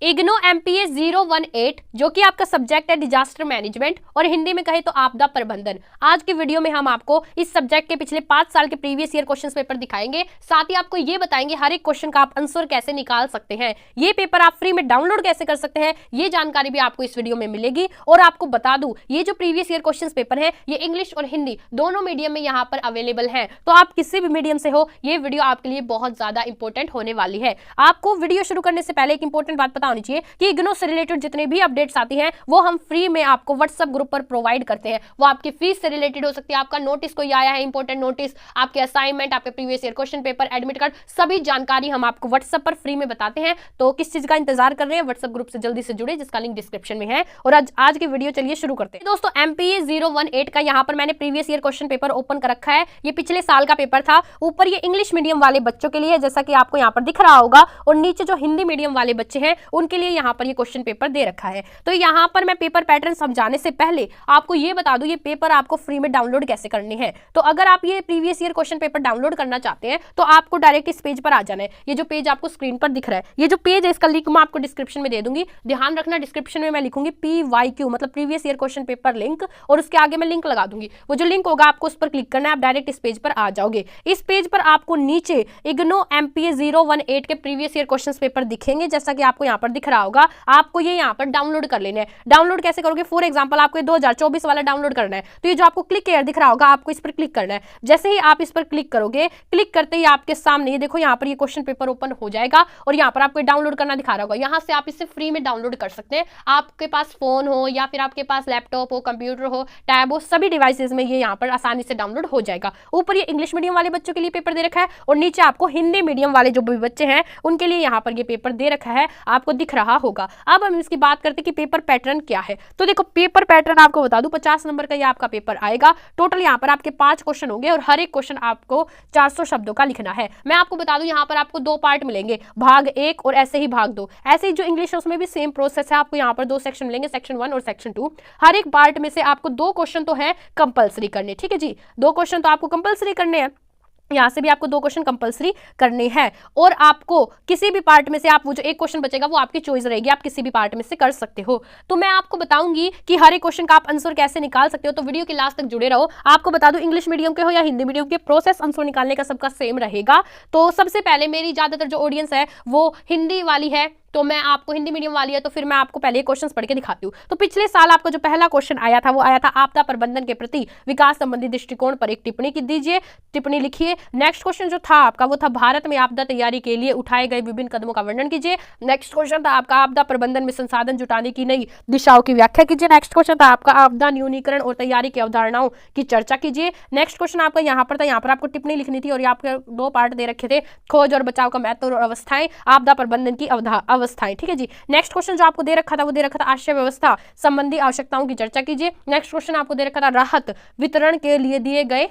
IGNOU MPa 018 जो कि आपका सब्जेक्ट है डिजास्टर मैनेजमेंट और हिंदी में कहे तो आपदा प्रबंधन। आज की वीडियो में हम आपको इस सब्जेक्ट के पिछले 5 साल के प्रीवियस ईयर क्वेश्चन पेपर दिखाएंगे, साथ ही आपको ये बताएंगे हर एक क्वेश्चन का आप आंसर कैसे निकाल सकते हैं, ये पेपर आप फ्री में डाउनलोड कैसे कर सकते हैं, ये जानकारी भी आपको इस वीडियो में मिलेगी। और आपको बता दूं ये जो प्रीवियस ईयर क्वेश्चन पेपर है ये इंग्लिश और हिंदी दोनों मीडियम में यहाँ पर अवेलेबल है, तो आप किसी भी मीडियम से हो ये वीडियो आपके लिए बहुत ज्यादा इंपॉर्टेंट होने वाली है। आपको वीडियो शुरू करने से पहले एक इंपॉर्टेंट बात पता होनी चाहिए कि इग्नो से रिलेटेड जितने भी अपडेट्स आती हैं वो हम फ्री में आपको व्हाट्सएप ग्रुप पर प्रोवाइड करते हैं। वो आपकी फीस से रिलेटेड हो सकती है, आपका नोटिस कोई आया है इंपॉर्टेंट नोटिस, आपके असाइनमेंट, आपके previous year question paper, admit card, सभी जानकारी हम आपको व्हाट्सएप पर फ्री में बताते हैं। तो किस चीज का इंतजार कर रहे हैं, व्हाट्सएप ग्रुप से जल्दी से जुड़े जिसका लिंक डिस्क्रिप्शन में है। और आज की वीडियो चलिए शुरू करते हैं। दोस्तों एमपीए 018 का यहाँ पर मैंने previous year question paper open कर रखा है। ये पिछले साल का पेपर था। ऊपर ये इंग्लिश मीडियम वाले बच्चों के लिए जैसा कि आपको यहाँ पर दिख रहा होगा, और नीचे जो हिंदी मीडियम वाले बच्चे हैं उनके लिए यहाँ पर ये क्वेश्चन पेपर दे रखा है। तो यहाँ पर मैं पेपर पैटर्न समझाने से पहले आपको ये बता दूं ये पेपर आपको फ्री में डाउनलोड कैसे करने हैं। तो अगर आप ये previous year question paper download करना चाहते हैं तो आपको डायरेक्ट इस पेज पर आ जाना है। ये जो पेज आपको स्क्रीन पर दिख रहा है, ये जो पेज है इसका लिंक मैं आपको डिस्क्रिप्शन में दे दूंगी। ध्यान रखना डिस्क्रिप्शन में मैं लिखूंगी PYQ मतलब previous year question paper link, और उसके आगे मैं लिंक लगा दूंगी। वो जो लिंक होगा आपको उस पर क्लिक करना है, आप डायरेक्ट इस पेज पर आ जाओगे। इस पेज पर आपको नीचे इग्नो एमपीए 018 के प्रीवियस ईयर क्वेश्चन पेपर दिखेंगे, जैसा कि आपको यहाँ पर दिख रहा होगा। आपको ये यहाँ पर डाउनलोड कर लेना है। डाउनलोड कैसे करोगे, फॉर एग्जांपल आपको 2024 वाला डाउनलोड करना है तो ये जो आपको क्लिक एयर दिख रहा होगा आपको इस पर क्लिक करना है। जैसे ही आप इस पर क्लिक करोगे, क्लिक करते ही आपके सामने ये देखो यहाँ पर ये क्वेश्चन पेपर ओपन हो जाएगा और यहाँ पर आपको डाउनलोड करना दिखा रहा होगा। यहाँ से आप इसे फ्री में डाउनलोड कर सकते हैं। आपके पास फोन हो या फिर आपके पास लैपटॉप हो, कंप्यूटर हो, टैब हो, सभी डिवाइसेस में ये यहाँ पर आसानी से डाउनलोड हो जाएगा। ऊपर ये इंग्लिश मीडियम वाले बच्चों के लिए पेपर दे रखा है और नीचे आपको हिंदी मीडियम वाले जो भी बच्चे हैं उनके लिए यहाँ पर ये पेपर दे रखा है, आपको दिख रहा होगा। अब हम इसकी बात करते हैं कि पेपर पैटर्न क्या है। तो देखो पेपर पैटर्न आपको बता दूं 50 नंबर का ये आपका पेपर आएगा। टोटल यहाँ पर आपके 5 क्वेश्चन होंगे और हर एक क्वेश्चन आपको 400 शब्दों का लिखना है। मैं आपको बता दूं यहाँ पर आपको 2 पार्ट मिलेंगे, भाग 1 और ऐसे ही भाग 2। ऐसे ही जो इंग्लिश है उसमें भी सेम प्रोसेस है, आपको यहाँ पर 2 सेक्शन मिलेंगे, सेक्शन 1 और सेक्शन 2। हर एक पार्ट में से आपको 2 क्वेश्चन तो है कंपल्सरी करने, ठीक है जी, 2 क्वेश्चन तो आपको कंपल्सरी करने हैं। यहाँ से भी आपको 2 क्वेश्चन कंपलसरी करने हैं और आपको किसी भी पार्ट में से आप वो जो एक क्वेश्चन बचेगा वो आपकी चॉइस रहेगी, आप किसी भी पार्ट में से कर सकते हो। तो मैं आपको बताऊंगी कि हर एक क्वेश्चन का आप आंसर कैसे निकाल सकते हो, तो वीडियो के लास्ट तक जुड़े रहो। आपको बता दूं इंग्लिश मीडियम के हो या हिंदी मीडियम के, प्रोसेस आंसर निकालने का सबका सेम रहेगा। तो सबसे पहले मेरी ज्यादातर जो ऑडियंस है वो हिंदी वाली है, तो मैं आपको हिंदी मीडियम वाली है तो फिर मैं आपको पहले क्वेश्चंस पढ़ के दिखाती हूँ। तो पिछले साल आपका जो पहला क्वेश्चन आया था वो आया था आपदा प्रबंधन के प्रति विकास संबंधी दृष्टिकोण पर एक टिप्पणी की दीजिए, टिप्पणी लिखिए। नेक्स्ट क्वेश्चन जो था आपका वो था भारत में आपदा तैयारी के लिए उठाए गए विभिन्न कदमों का वर्णन कीजिए। नेक्स्ट क्वेश्चन था आपका आपदा प्रबंधन में संसाधन जुटाने की नई दिशाओं की व्याख्या कीजिए। नेक्स्ट क्वेश्चन था आपका आपदा न्यूनीकरण और तैयारी की अवधारणाओं की चर्चा कीजिए। नेक्स्ट क्वेश्चन आपका यहाँ पर था, यहाँ पर आपको टिप्पणी लिखनी थी और यहाँ पर 2 पार्ट दे रखे थे, खोज और बचाव का महत्व और अवस्थाएं, आपदा प्रबंधन की अवस्थाएं, ठीक है जी। नेक्स्ट क्वेश्चन जो आपको दे रखा था वो दे रखा था आश्रय व्यवस्था संबंधी आवश्यकताओं की चर्चा कीजिए। नेक्स्ट क्वेश्चन आपको दे रखा था राहत वितरण के लिए दिए गए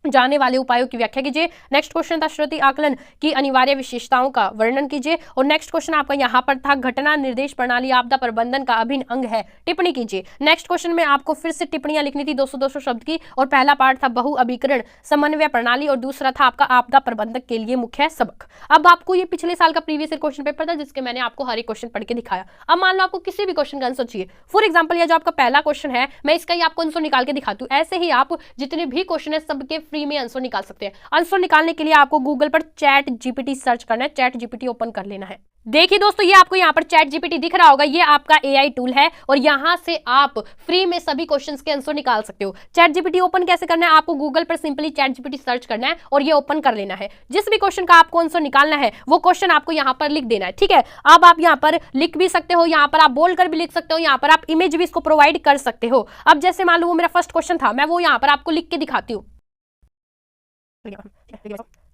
जाने वाले उपायों की व्याख्या कीजिए। नेक्स्ट क्वेश्चन था श्रुति आकलन की अनिवार्य विशेषताओं का वर्णन कीजिए। और नेक्स्ट क्वेश्चन आपका यहाँ पर था घटना निर्देश प्रणाली आपदा प्रबंधन का अभिन्न अंग है, टिप्पणी कीजिए। नेक्स्ट क्वेश्चन में आपको फिर से टिप्पणियां लिखनी थी 200-200 शब्द की, और पहला पार्ट था बहु अभिकरण समन्वय प्रणाली और दूसरा था आपका आपदा प्रबंधक के लिए मुख्य सबक। अब आपको ये पिछले साल का प्रीवियस ईयर क्वेश्चन पेपर था जिसके मैंने आपको हर एक क्वेश्चन पढ़ के दिखाया। अब मान लो आपको किसी भी क्वेश्चन का आंसर चाहिए, फॉर एग्जाम्पल ये जो आपका पहला क्वेश्चन है मैं इसका ही आपको आंसर निकाल के दिखाती हूँ। ऐसे ही आप जितने भी क्वेश्चन है सबके फ्री में आंसर निकाल सकते हैं। आंसर निकालने के लिए आपको गूगल पर चैट जीपीटी सर्च करना है, चैट जीपीटी ओपन कर लेना है। देखिए दोस्तों ये आपको यहाँ पर चैट जीपीटी दिख रहा होगा, ये आपका एआई टूल है और यहाँ से आप फ्री में सभी क्वेश्चंस के आंसर निकाल सकते हो। चैट जीपीटी ओपन कैसे करना है, आपको गूगल पर सिंपली चैट जीपीटी सर्च करना है और ये ओपन कर लेना है। जिस भी क्वेश्चन का आपको आंसर निकालना है वो क्वेश्चन आपको यहाँ पर लिख देना है, ठीक है। अब आप यहाँ पर लिख भी सकते हो, यहाँ पर आप बोल कर भी लिख सकते हो, यहाँ पर आप इमेज भी इसको प्रोवाइड कर सकते हो। अब जैसे मान लो वो मेरा फर्स्ट क्वेश्चन था, मैं वो यहाँ पर आपको लिख के दिखाती हूँ।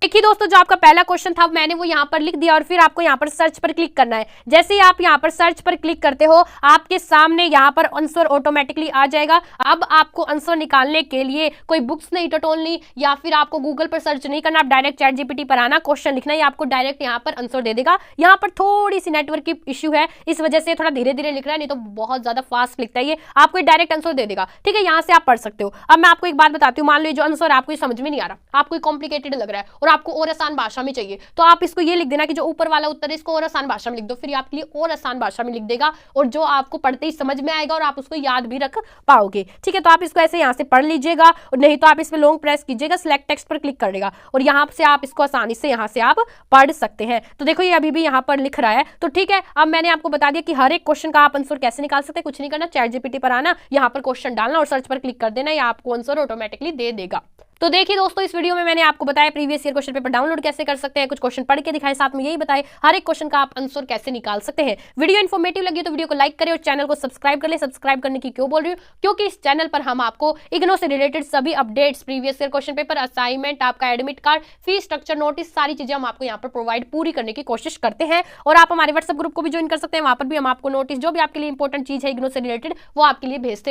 देखिए दोस्तों जो आपका पहला क्वेश्चन था मैंने वो यहाँ पर लिख दिया और फिर आपको यहाँ पर सर्च पर क्लिक करना है। जैसे ही आप यहाँ पर सर्च पर क्लिक करते हो आपके सामने यहाँ पर आंसर ऑटोमेटिकली आ जाएगा। अब आपको आंसर निकालने के लिए कोई बुक्स नहीं टटोलनी या फिर आपको गूगल पर सर्च नहीं करना, आप डायरेक्ट चैट जीपीटी पर आना, क्वेश्चन लिखना, ये आपको डायरेक्ट यहाँ पर आंसर दे देगा। यहाँ पर थोड़ी सी नेटवर्क की इश्यू है इस वजह से थोड़ा धीरे धीरे लिख रहा है, नहीं तो बहुत ज्यादा फास्ट लिखता है ये, आपको डायरेक्ट आंसर दे देगा, ठीक है। यहाँ से आप पढ़ सकते हो। अब मैं आपको एक बात बताती हूँ, मान लो जो आंसर आपको समझ में नहीं आ रहा, आपको कॉम्प्लिकेटेड लग रहा है और आपको और आसान भाषा में चाहिए तो आप इसको ये लिख देना कि जो ऊपर वाला उत्तर है इसको और आसान भाषा में लिख दो, फिर आपके लिए और आसान भाषा में लिख देगा और जो आपको पढ़ते ही समझ में आएगा और आप उसको याद भी रख पाओगे। ठीक है, तो आप इसको ऐसे यहाँ से पढ़ लीजिएगा और नहीं तो आप इसमें लॉन्ग प्रेस कीजिएगा, सिलेक्ट टेक्स्ट पर क्लिक करेगा और यहाँ से आप इसको आसानी से यहाँ से आप पढ़ सकते हैं। तो देखो ये अभी भी यहाँ पर लिख रहा है। तो ठीक है, अब मैंने आपको बता दिया कि हर एक क्वेश्चन का आप आंसर कैसे निकाल सकते हैं। कुछ नहीं करना, चैट जीपीटी पर आना, यहाँ पर क्वेश्चन डालना और सर्च पर क्लिक कर देना, या आपको आंसर ऑटोमेटिकली दे देगा। तो देखिए दोस्तों, इस वीडियो में मैंने आपको बताया previous year question paper download कैसे कर सकते हैं, कुछ क्वेश्चन पढ़ के दिखाए, साथ में यही बताए हर एक क्वेश्चन का आप आंसर कैसे निकाल सकते हैं। वीडियो इन्फॉर्मेटिव लगी तो वीडियो को लाइक करें और चैनल को सब्सक्राइब कर ले। सब्सक्राइब करने की क्यों बोल रही हूँ, क्योंकि इस चैनल पर हम आपको इग्नो से रिलेटेड सभी updates, previous year question paper, assignment, आपका admit card, fees structure, notice, सारी चीजें हम आपको यहाँ पर प्रोवाइड पूरी करने की कोशिश करते हैं। और आप हमारे व्हाट्सएप ग्रुप को भी ज्वाइन कर सकते हैं, वहां पर भी हम आपको नोटिस, जो भी आपके लिए इंपॉर्टेंट चीज है इग्नो से रिलेटेड, वो आपके लिए भेजते हैं।